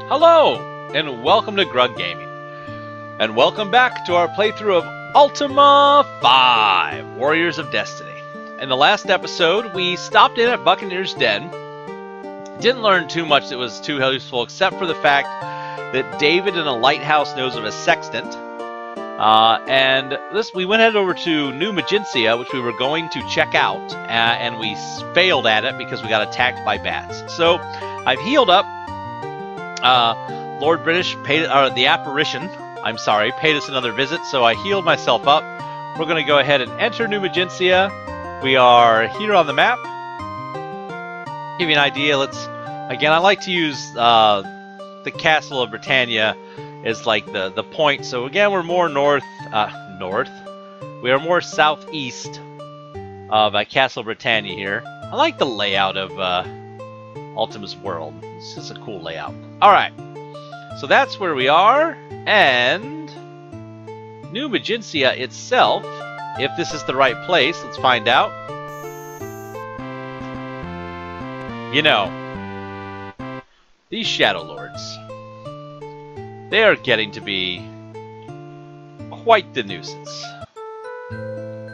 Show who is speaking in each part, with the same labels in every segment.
Speaker 1: Hello, and welcome to Grug Gaming. And welcome back to our playthrough of Ultima 5, Warriors of Destiny. In the last episode, we stopped in at Buccaneer's Den. Didn't learn too much that was too useful, except for the fact that David in a lighthouse knows of a Sextant. We went head over to New Magincia, which we were going to check out, and we failed at it because we got attacked by bats. So, I've healed up. Lord British paid, the apparition, paid us another visit, so I healed myself up. We're going to go ahead and enter New Magincia. We are here on the map. Give you an idea, again, I like to use the castle of Britannia as like the point. So again, we're more north. We are more southeast of Castle Britannia here. I like the layout of Ultima's world. It's just a cool layout. Alright, so that's where we are, and New Magincia itself, if this is the right place, let's find out. You know, these Shadowlords, they are getting to be quite the nuisance.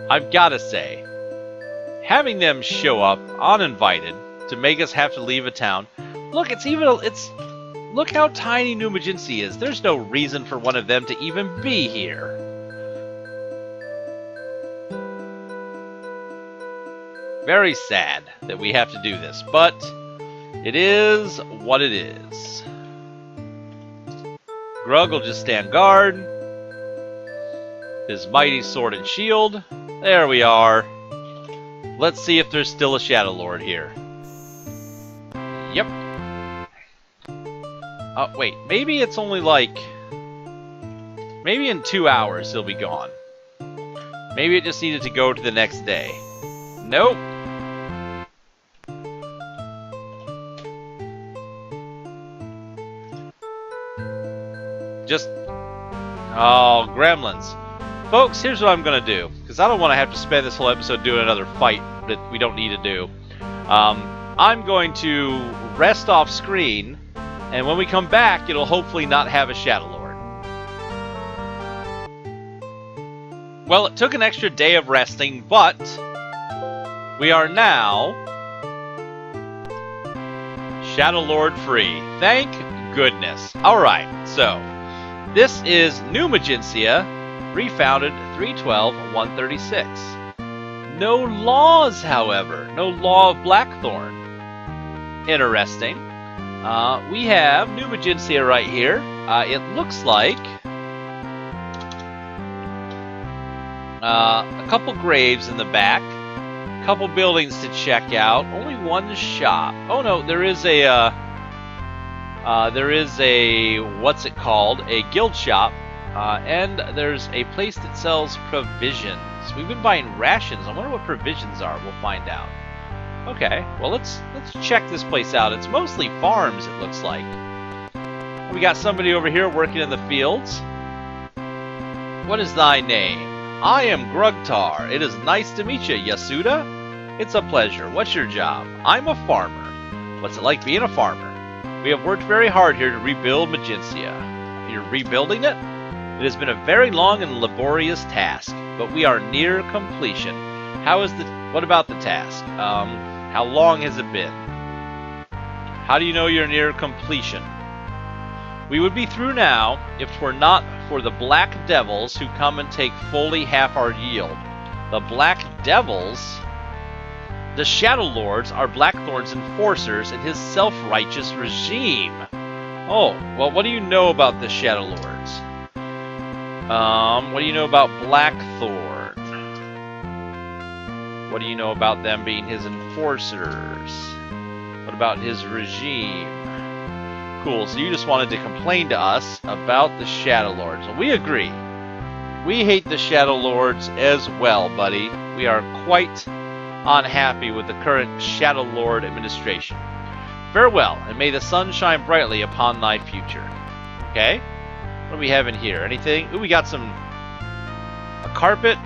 Speaker 1: I've got to say, having them show up uninvited to make us have to leave a town. Look, look how tiny New Magincia is. There's no reason for one of them to even be here. Very sad that we have to do this, but it is what it is. Grug will just stand guard. His mighty sword and shield. There we are. Let's see if there's still a Shadowlord here. Yep. Oh, wait. Maybe it's only like... Maybe in 2 hours he'll be gone. Maybe it just needed to go to the next day. Nope. Just... Oh, gremlins. Folks, here's what I'm going to do. Because I don't want to have to spend this whole episode doing another fight that we don't need to do. I'm going to rest off screen, and when we come back, it'll hopefully not have a Shadowlord. Well, it took an extra day of resting, but we are now Shadowlord free. Thank goodness. Alright, so this is New Magincia, refounded 312-136. No laws, however. No law of Blackthorn. Interesting. We have New Magincia right here. It looks like a couple graves in the back, a couple buildings to check out, only one shop. Oh no, there is a what's it called? A guild shop, and there's a place that sells provisions. We've been buying rations. I wonder what provisions are. We'll find out. Okay, well let's check this place out. It's mostly farms, it looks like. We got somebody over here working in the fields. What is thy name? I am Grugtar. It is nice to meet you, Yasuda. It's a pleasure. What's your job? I'm a farmer. What's it like being a farmer? We have worked very hard here to rebuild Magincia. You're rebuilding it? It has been a very long and laborious task, but we are near completion. What about the task? How long has it been? How do you know you're near completion? We would be through now if 'twere not for the Black Devils who come and take fully half our yield. The Black Devils? The Shadowlords are Blackthorn's enforcers in his self-righteous regime. Oh, well, what do you know about the Shadowlords? What do you know about Blackthorn? What do you know about them being his enforcers? What about his regime? Cool, so you just wanted to complain to us about the Shadowlords. Well, we agree. We hate the Shadowlords as well, buddy. We are quite unhappy with the current Shadowlord administration. Farewell, and may the sun shine brightly upon thy future. Okay? What do we have in here? Anything? Ooh, we got a carpet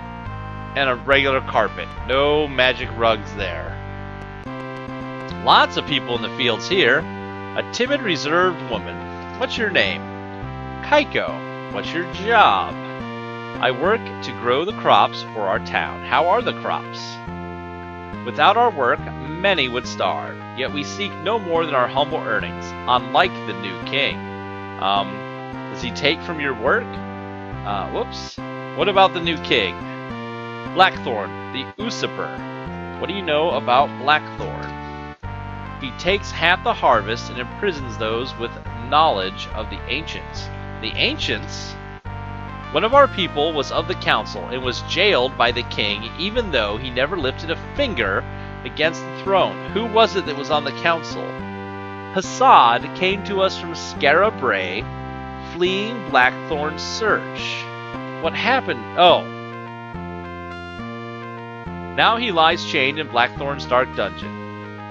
Speaker 1: and a regular carpet. No magic rugs there. Lots of people in the fields here. A timid, reserved woman. What's your name? Kaiko. What's your job? I work to grow the crops for our town. How are the crops? Without our work, many would starve, yet we seek no more than our humble earnings, unlike the new king. Does he take from your work? Whoops. What about the new king? Blackthorn, the usurper. What do you know about Blackthorn? He takes half the harvest and imprisons those with knowledge of the ancients. The ancients? One of our people was of the council and was jailed by the king, even though he never lifted a finger against the throne. Who was it that was on the council? Hassad came to us from Skara Brae, fleeing Blackthorn's search. What happened? Oh. Now he lies chained in Blackthorn's dark dungeon.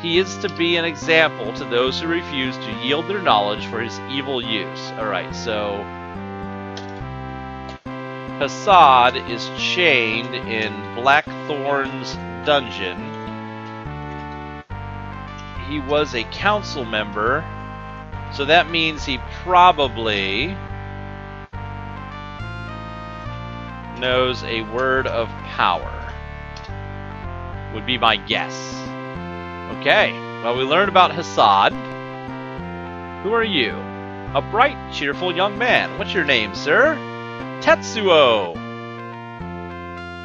Speaker 1: He is to be an example to those who refuse to yield their knowledge for his evil use. Alright, so Hassad is chained in Blackthorn's dungeon. He was a council member, so that means he probably knows a word of power. Would be my guess. Okay, well, we learned about Hassad. Who are you? A bright, cheerful young man. What's your name, sir? Tetsuo!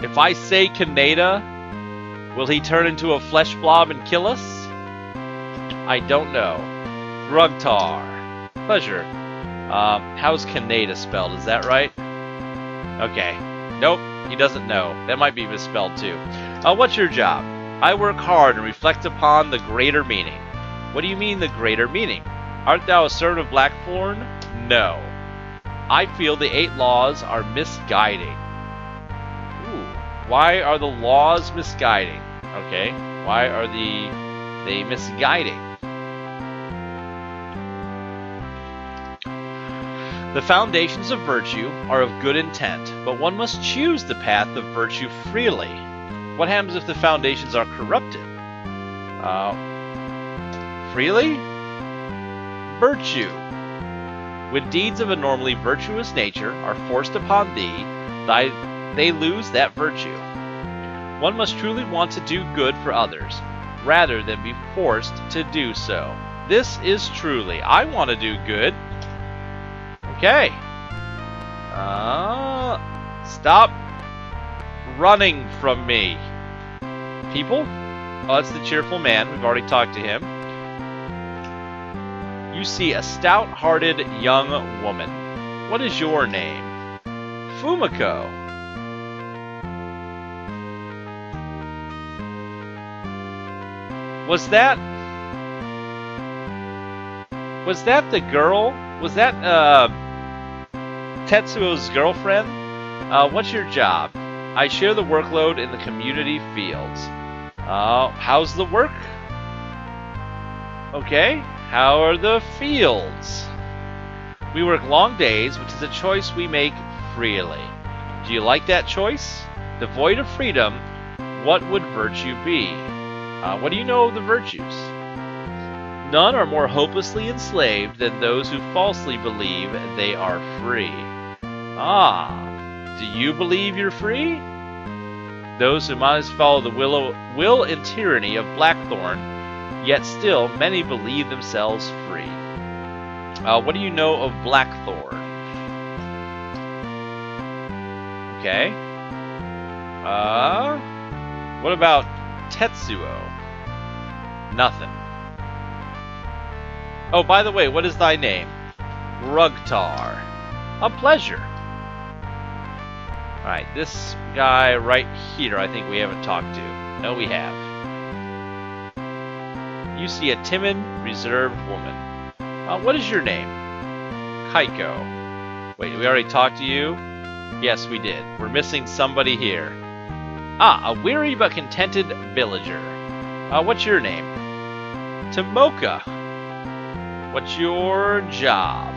Speaker 1: If I say Kaneda, will he turn into a flesh blob and kill us? I don't know. Rugtar. Pleasure. How's Kaneda spelled? Is that right? Okay. Nope, he doesn't know. That might be misspelled too. What's your job? I work hard and reflect upon the greater meaning. What do you mean, the greater meaning? Art thou a servant of Blackthorn? No. I feel the 8 laws are misguiding. Ooh. Why are the laws misguiding? Okay. Why are they misguiding? The foundations of virtue are of good intent, but one must choose the path of virtue freely. What happens if the foundations are corrupted? Freely? Virtue. When deeds of a normally virtuous nature are forced upon thee, they lose that virtue. One must truly want to do good for others, rather than be forced to do so. This is truly. I want to do good. Okay. Stop running from me. People? Oh, that's the cheerful man. We've already talked to him. You see a stout-hearted young woman. What is your name? Fumiko. Was that the girl? Was that Tetsuo's girlfriend? What's your job? I share the workload in the community fields. How's the work? Okay. How are the fields? We work long days, which is a choice we make freely. Do you like that choice? Devoid of freedom, what would virtue be? What do you know of the virtues? None are more hopelessly enslaved than those who falsely believe they are free. Do you believe you're free? Those who must follow the will and tyranny of Blackthorn, yet still many believe themselves free. What do you know of Blackthorn? Okay. What about Tetsuo? Nothing. Oh, by the way, what is thy name? Rugtar. A pleasure. Alright, this guy right here I think we haven't talked to. No, we have. You see a timid, reserved woman. What is your name? Kaiko. Wait, did we already talk to you? Yes, we did. We're missing somebody here. A weary but contented villager. What's your name? Tomoka. What's your job?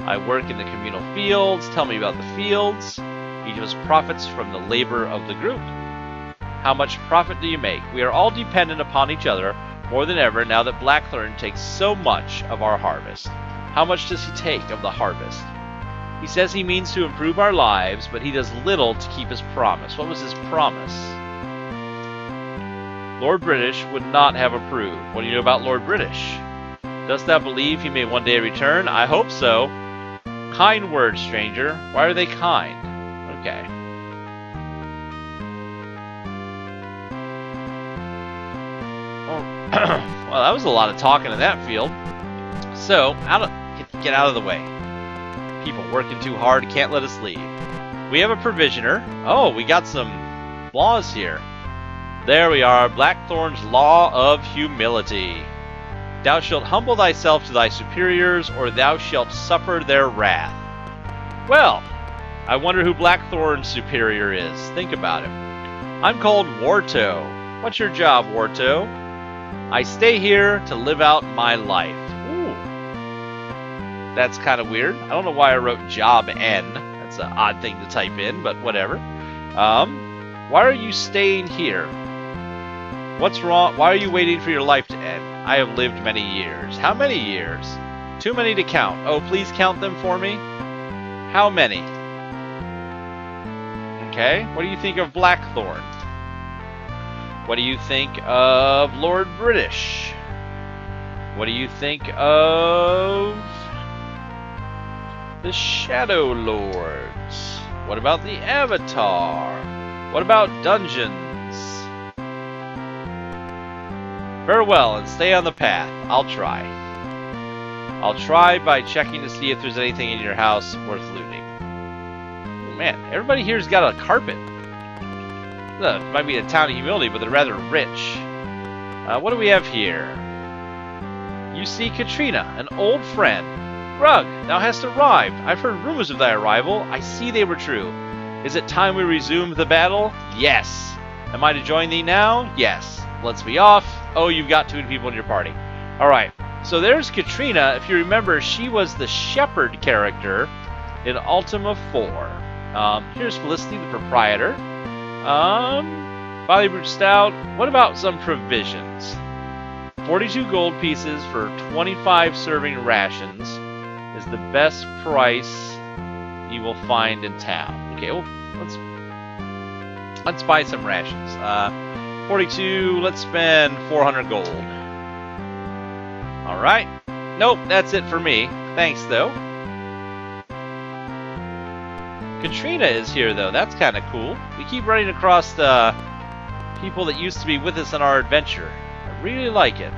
Speaker 1: I work in the communal fields. Tell me about the fields. Each of us profits from the labor of the group. How much profit do you make? We are all dependent upon each other more than ever now that Blackthorn takes so much of our harvest. How much does he take of the harvest? He says he means to improve our lives, but he does little to keep his promise. What was his promise? Lord British would not have approved. What do you know about Lord British? Dost thou believe he may one day return? I hope so. Kind words, stranger. Why are they kind? Okay. Well, that was a lot of talking in that field. So, get out of the way. People working too hard can't let us leave. We have a provisioner. Oh, we got some laws here. There we are. Blackthorn's Law of Humility. Thou shalt humble thyself to thy superiors, or thou shalt suffer their wrath. Well, I wonder who Blackthorn's superior is. Think about it. I'm called Warto. What's your job, Warto? I stay here to live out my life. Ooh. That's kind of weird. I don't know why I wrote job N. That's an odd thing to type in, but whatever. Why are you staying here? What's wrong? Why are you waiting for your life to end? I have lived many years. How many years? Too many to count. Oh, please count them for me. How many? Okay. What do you think of Blackthorn? What do you think of Lord British? What do you think of the Shadowlords? What about the Avatar? What about dungeons? Farewell and stay on the path. I'll try. I'll try by checking to see if there's anything in your house worth looting. Oh man, everybody here's got a carpet. It might be a town of humility, but they're rather rich. What do we have here? You see Katrina, an old friend. Grug, thou hast arrived. I've heard rumors of thy arrival. I see they were true. Is it time we resume the battle? Yes. Am I to join thee now? Yes. Let's be off. Oh, you've got 2 people in your party. Alright, so there's Katrina. If you remember, she was the shepherd character in Ultima 4. Here's Felicity, the proprietor. Body Brute Stout. What about some provisions? 42 gold pieces for 25 serving rations is the best price you will find in town. Okay, well, let's buy some rations. 42, let's spend 400 gold. Alright. Nope, that's it for me. Thanks, though. Katrina is here, though. That's kind of cool. We keep running across people that used to be with us on our adventure. I really like it.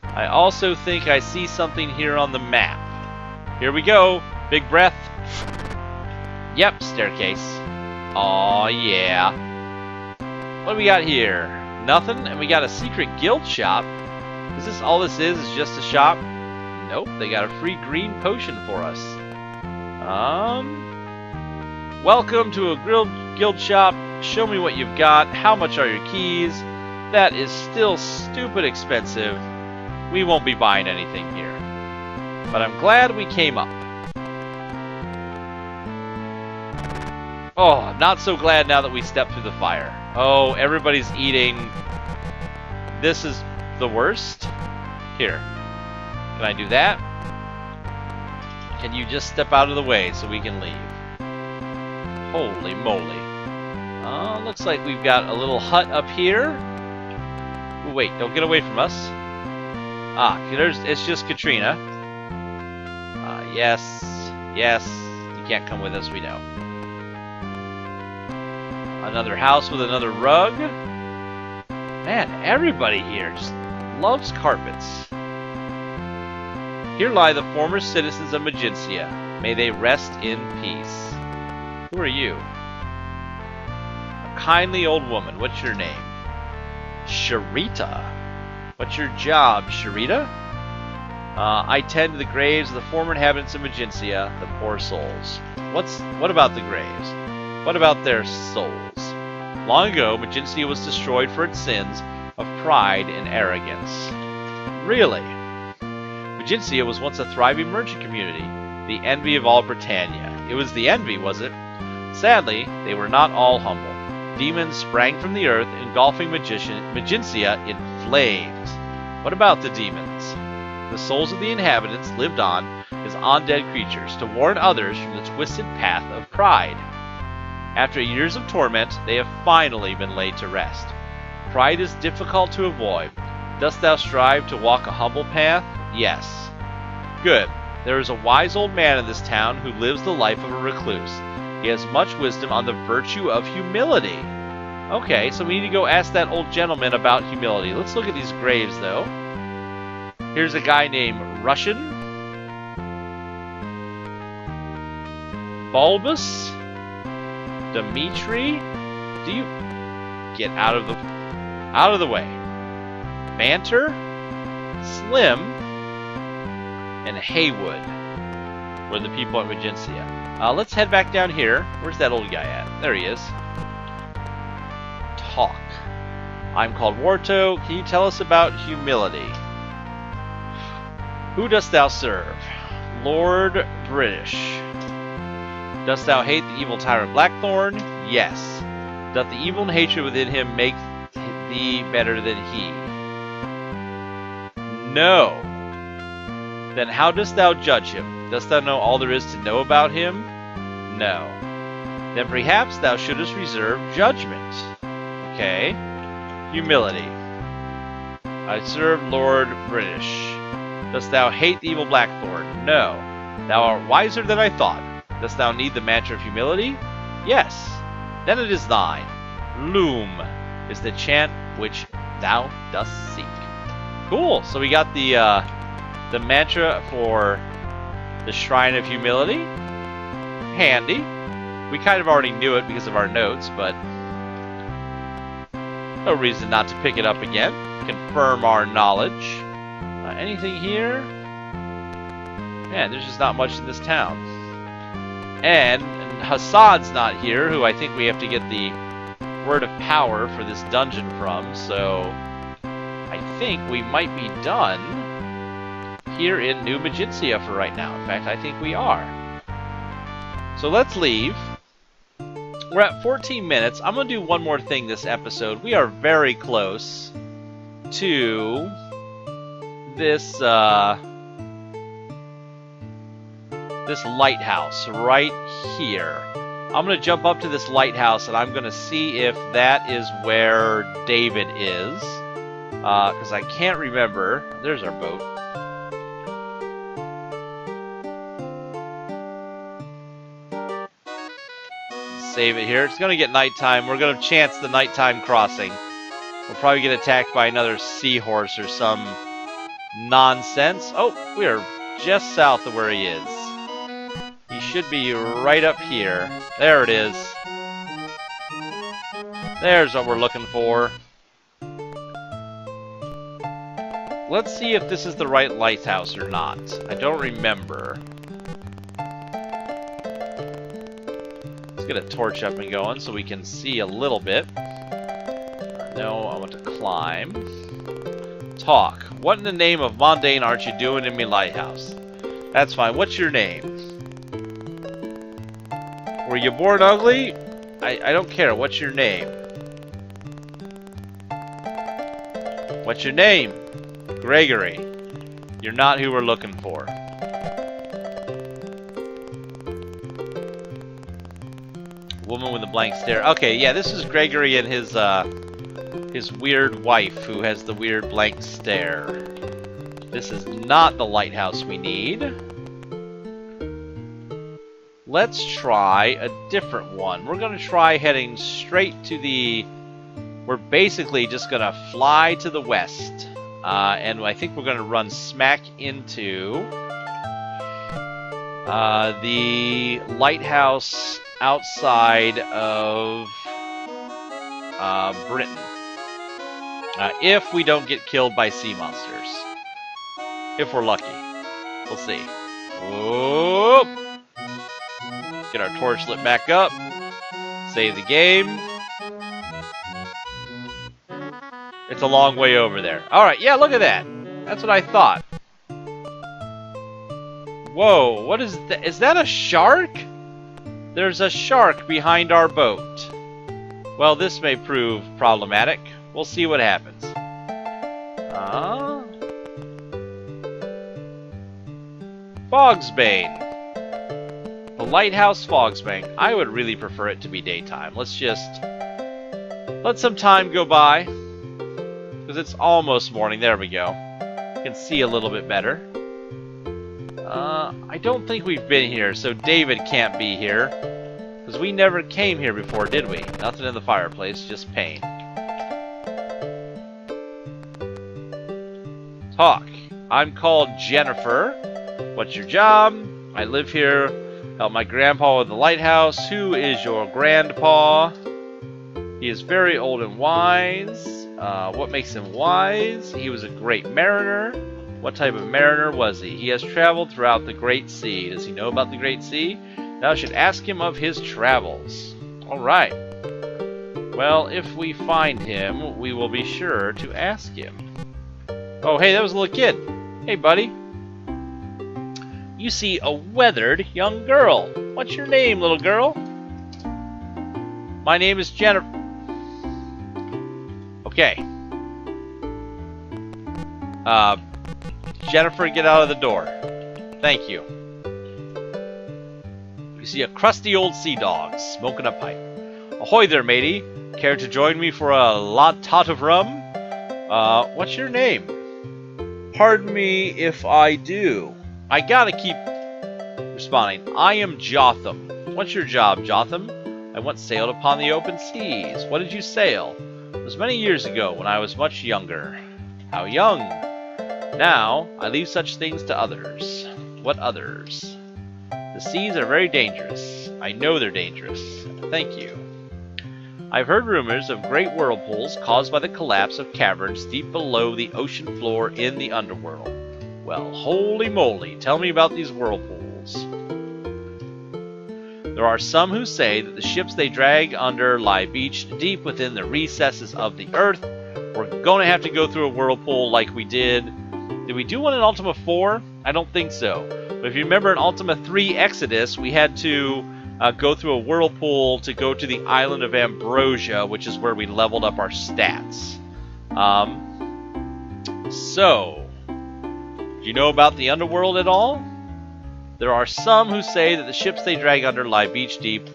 Speaker 1: I also think I see something here on the map. Here we go. Big breath. Yep, staircase. Aw, yeah. What do we got here? Nothing, and we got a secret guild shop. Is this all this is just a shop? Nope, they got a free green potion for us. Welcome to a guild shop. Show me what you've got. How much are your keys? That is still stupid expensive. We won't be buying anything here. But I'm glad we came up. Oh, not so glad now that we stepped through the fire. Oh, everybody's eating. This is the worst. Here. Can I do that? Can you just step out of the way so we can leave? Holy moly. Looks like we've got a little hut up here. Ooh, wait, don't get away from us. It's just Katrina. Yes. Yes. You can't come with us, we know. Another house with another rug. Man, everybody here just loves carpets. Here lie the former citizens of Magincia. May they rest in peace. Who are you? A kindly old woman. What's your name? Sharita. What's your job, Sharita? I tend to the graves of the former inhabitants of Magincia, the poor souls. What about the graves? What about their souls? Long ago, Magincia was destroyed for its sins of pride and arrogance. Really? Magincia was once a thriving merchant community, the envy of all Britannia. It was the envy, was it? Sadly, they were not all humble. Demons sprang from the earth, engulfing Magincia in flames. What about the demons? The souls of the inhabitants lived on, as undead creatures to warn others from the twisted path of pride. After years of torment, they have finally been laid to rest. Pride is difficult to avoid. Dost thou strive to walk a humble path? Yes. Good. There is a wise old man in this town who lives the life of a recluse. He has much wisdom on the virtue of humility. Okay, so we need to go ask that old gentleman about humility. Let's look at these graves, though. Here's a guy named Russian. Bulbous. Dimitri. Do you get out of the way? Banter. Slim. And Haywood were the people at Magincia. Let's head back down here. Where's that old guy at? There he is. Talk. I'm called Warto. Can you tell us about humility? Who dost thou serve? Lord British. Dost thou hate the evil tyrant Blackthorn? Yes. Doth the evil and hatred within him make thee better than he? No. Then how dost thou judge him? Dost thou know all there is to know about him? No. Then perhaps thou shouldest reserve judgment. Okay. Humility. I serve Lord British. Dost thou hate the evil Blackthorn? No. Thou art wiser than I thought. Dost thou need the mantra of humility? Yes. Then it is thine. Loom is the chant which thou dost seek. Cool. So we got the mantra for the Shrine of Humility. Handy. We kind of already knew it because of our notes, but no reason not to pick it up again. Confirm our knowledge. Anything here? Man, there's just not much in this town. And Hassan's not here, who I think we have to get the Word of Power for this dungeon from, so I think we might be done here in New Magincia for right now. In fact, I think we are. So let's leave. We're at 14 minutes. I'm going to do one more thing this episode. We are very close to this this lighthouse right here. I'm going to jump up to this lighthouse and I'm going to see if that is where David is. Because I can't remember. There's our boat. Save it here. It's going to get nighttime. We're going to chance the nighttime crossing. We'll probably get attacked by another seahorse or some nonsense. Oh, we are just south of where he is. He should be right up here. There it is. There's what we're looking for. Let's see if this is the right lighthouse or not. I don't remember. Get a torch up and going so we can see a little bit. No, I want to climb. Talk. What in the name of Mondane aren't you doing in me lighthouse? That's fine. What's your name? Were you born ugly? I don't care. What's your name? What's your name? Gregory. You're not who we're looking for. Woman with a blank stare. Okay, yeah, this is Gregory and his weird wife who has the weird blank stare. This is not the lighthouse we need. Let's try a different one. We're going to try heading straight to the... We're basically just going to fly to the west. And I think we're going to run smack into the lighthouse outside of Britain. If we don't get killed by sea monsters. If we're lucky. We'll see. Whoop! Get our torch lit back up. Save the game. It's a long way over there. Alright, yeah, look at that. That's what I thought. Whoa, what is that? Is that a shark? There's a shark behind our boat. Well, this may prove problematic. We'll see what happens. Fogsbane. The lighthouse Fogsbane. I would really prefer it to be daytime. Let's just let some time go by. Because it's almost morning. There we go. You can see a little bit better. I don't think we've been here, so David can't be here. Because we never came here before, did we? Nothing in the fireplace, just pain. Talk. I'm called Jennifer. What's your job? I live here. Help my grandpa with the lighthouse. Who is your grandpa? He is very old and wise. What makes him wise? He was a great mariner. What type of mariner was he? He has traveled throughout the Great Sea. Does he know about the Great Sea? Thou should ask him of his travels. Alright. Well, if we find him, we will be sure to ask him. Oh, hey, that was a little kid. Hey, buddy. You see a weathered young girl. What's your name, little girl? My name is Jennifer. Okay. Jennifer, get out of the door. Thank you. You see a crusty old sea dog smoking a pipe. Ahoy there, matey. Care to join me for a tot of rum? What's your name? Pardon me if I do. I gotta keep responding. I am Jotham. What's your job, Jotham? I once sailed upon the open seas. What did you sail? It was many years ago when I was much younger. How young? Now, I leave such things to others. What others? The seas are very dangerous. I know they're dangerous. Thank you. I've heard rumors of great whirlpools caused by the collapse of caverns deep below the ocean floor in the underworld. Well, holy moly, tell me about these whirlpools. There are some who say that the ships they drag under lie beached deep within the recesses of the earth. We're going to have to go through a whirlpool like we did. Did we do one in Ultima 4? I don't think so. But if you remember in Ultima 3 Exodus, we had to go through a whirlpool to go to the island of Ambrosia, which is where we leveled up our stats. So, do you know about the underworld at all? There are some who say that the ships they drag under lie beach deep.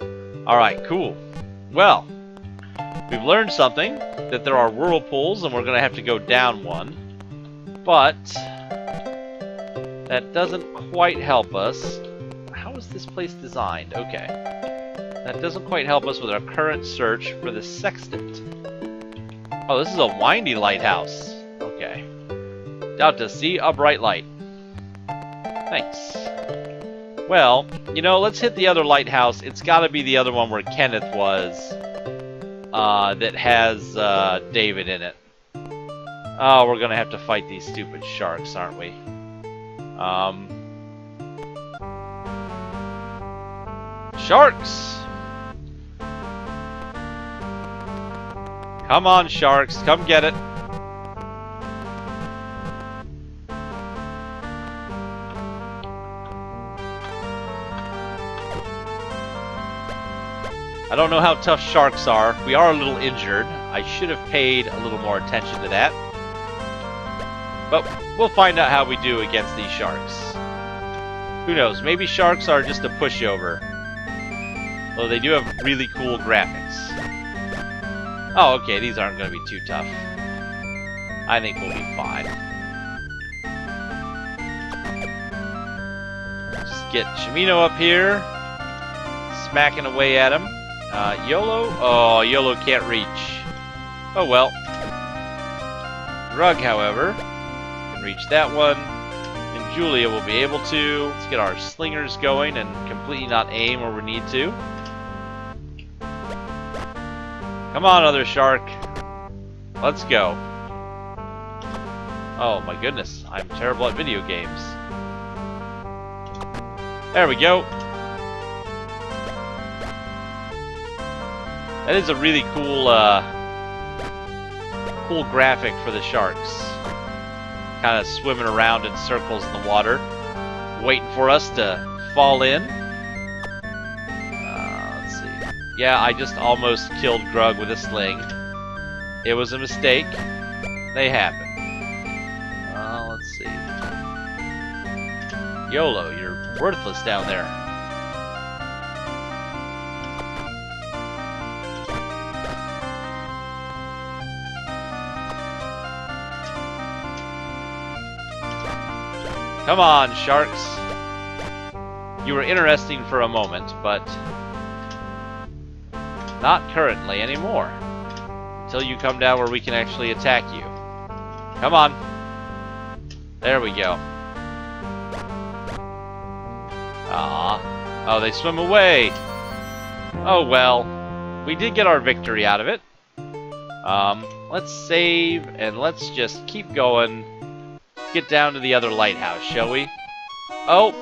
Speaker 1: Alright, cool. Well, we've learned something, that there are whirlpools and we're going to have to go down one. But that doesn't quite help us. How is this place designed? Okay. That doesn't quite help us with our current search for the Sextant. Oh, this is a windy lighthouse. Okay. Out to sea, a bright light. Thanks. Well, you know, let's hit the other lighthouse. It's got to be the other one where Kenneth was, that has David in it. Oh, we're gonna have to fight these stupid sharks, aren't we? Sharks! Come on, sharks, come get it. I don't know how tough sharks are. We are a little injured. I should have paid a little more attention to that. But we'll find out how we do against these sharks. Who knows? Maybe sharks are just a pushover. Though they do have really cool graphics. Oh, okay. These aren't going to be too tough. I think we'll be fine. Just get Shimino up here. Smacking away at him. YOLO? Oh, YOLO can't reach. Oh well. Grug, however, can reach that one. And Julia will be able to. Let's get our slingers going and completely not aim where we need to. Come on, other shark. Let's go. Oh my goodness, I'm terrible at video games. There we go. That is a really cool, cool graphic for the sharks. Kind of swimming around in circles in the water, waiting for us to fall in. Let's see. Yeah, I just almost killed Grug with a sling. It was a mistake. They happen. Let's see. YOLO, you're worthless down there. Come on, sharks. You were interesting for a moment, but not currently anymore. Until you come down where we can actually attack you. Come on. There we go. Ah. Oh, they swim away. Oh well. We did get our victory out of it. Let's save and let's just keep going. Get down to the other lighthouse, shall we? Oh,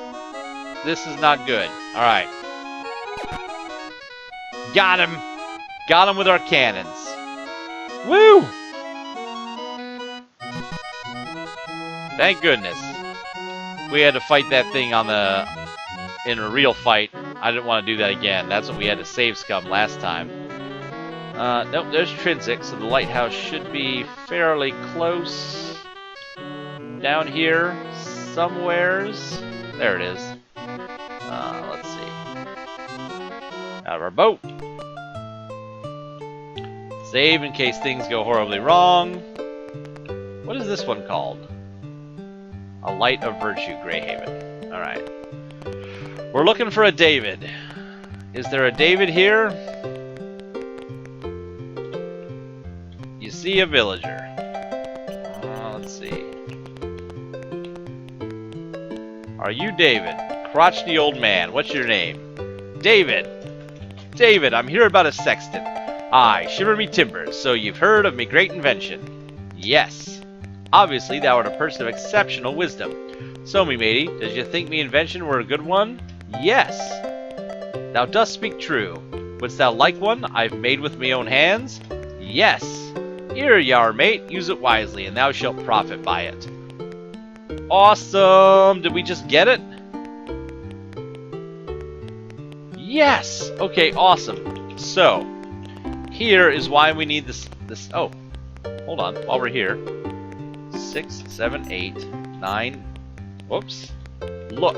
Speaker 1: this is not good. Alright. Got him! Got him with our cannons. Woo! Thank goodness. We had to fight that thing on the... in a real fight. I didn't want to do that again. That's what we had to save scum last time. Nope, there's Trinsic, so the lighthouse should be fairly close. Down here, somewheres. There it is. Let's see. Out of our boat. Save in case things go horribly wrong. What is this one called? A Light of Virtue, Greyhaven. Alright. We're looking for a David. Is there a David here? You see a villager. Let's see. Are you David? Crotchety old man. What's your name? David. David, I'm here about a sextant. Aye, shiver me timbers, so you've heard of me great invention. Yes. Obviously, thou art a person of exceptional wisdom. So, me matey, does you think me invention were a good one? Yes. Thou dost speak true. Wouldst thou like one I've made with me own hands? Yes. Here, yar mate, use it wisely, and thou shalt profit by it. Awesome! Did we just get it? Yes! Okay, awesome. So, here is why we need this... Oh, hold on, while we're here. 6, 7, 8, 9... Whoops. Look.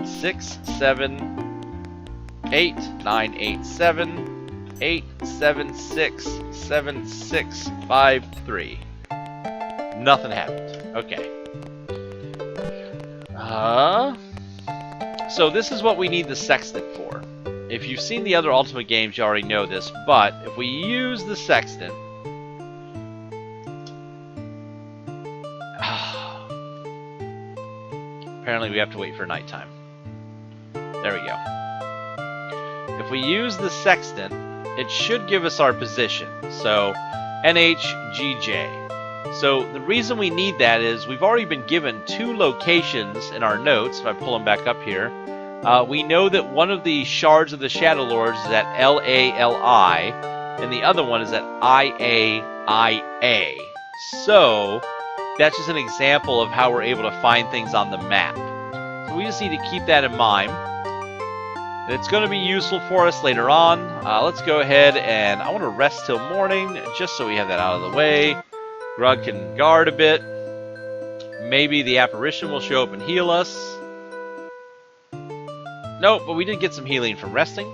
Speaker 1: 6, 7, 8, 9, 8, 7, 8, 7, 6, 7, 6, 5, 3. Nothing happened. Okay. So this is what we need the Sextant for. If you've seen the other Ultima games, you already know this, but if we use the Sextant... Apparently we have to wait for nighttime. There we go. If we use the Sextant, it should give us our position. So, NHGJ. So the reason we need that is we've already been given 2 locations in our notes. If I pull them back up here, we know that one of the shards of the Shadowlords is at LALI, and the other one is at IAIA. So that's just an example of how we're able to find things on the map. So we just need to keep that in mind. And it's going to be useful for us later on. Let's go ahead and I want to rest till morning, just so we have that out of the way. Grug can guard a bit. Maybe the apparition will show up and heal us. Nope, but we did get some healing from resting.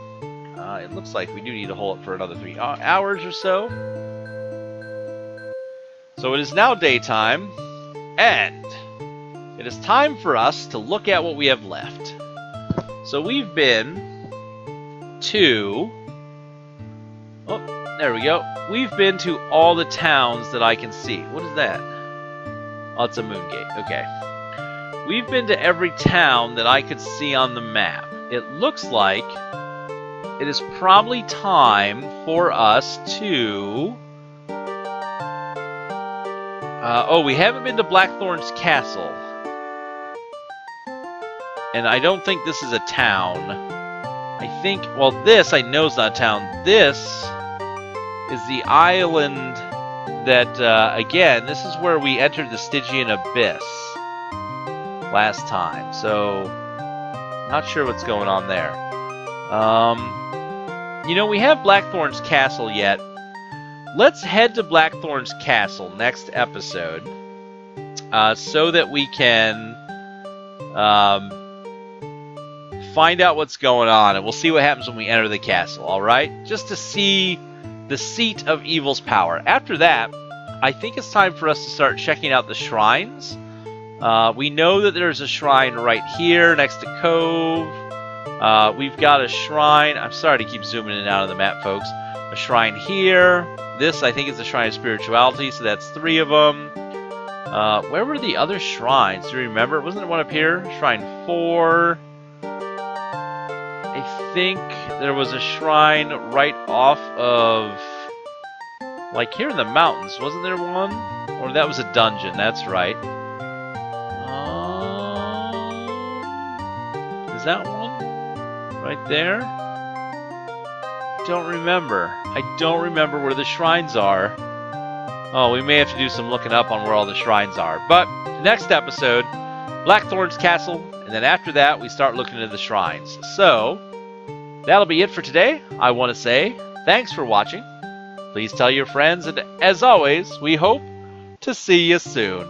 Speaker 1: It looks like we do need to hold it for another 3 hours or so. So it is now daytime, and it is time for us to look at what we have left. So we've been to... Oh, there we go. We've been to all the towns that I can see. What is that? Oh, it's a moon gate. Okay. We've been to every town that I could see on the map. It looks like it is probably time for us to... oh, we haven't been to Blackthorn's Castle. And I don't think this is a town. I think... Well, this I know is not a town. This is the island that, again, this is where we entered the Stygian Abyss last time. So, not sure what's going on there. You know, we have Blackthorn's Castle yet. Let's head to Blackthorn's Castle next episode so that we can Find out what's going on, and we'll see what happens when we enter the castle, alright? Just to see the seat of evil's power. After that, I think it's time for us to start checking out the shrines. We know that there's a shrine right here next to Cove. We've got a shrine. I'm sorry to keep zooming in and out of the map, folks. A shrine here. This, I think, is the Shrine of Spirituality, so that's 3 of them. Where were the other shrines? Do you remember? Wasn't there one up here? Shrine 4. I think there was a shrine right off of... like here in the mountains. Wasn't there one? Or that was a dungeon. That's right. Is that one? Right there? Don't remember. I don't remember where the shrines are. Oh, we may have to do some looking up on where all the shrines are. But next episode, Blackthorn's Castle, and then after that, we start looking at the shrines. So, that'll be it for today. I want to say thanks for watching. Please tell your friends, and as always, we hope to see you soon.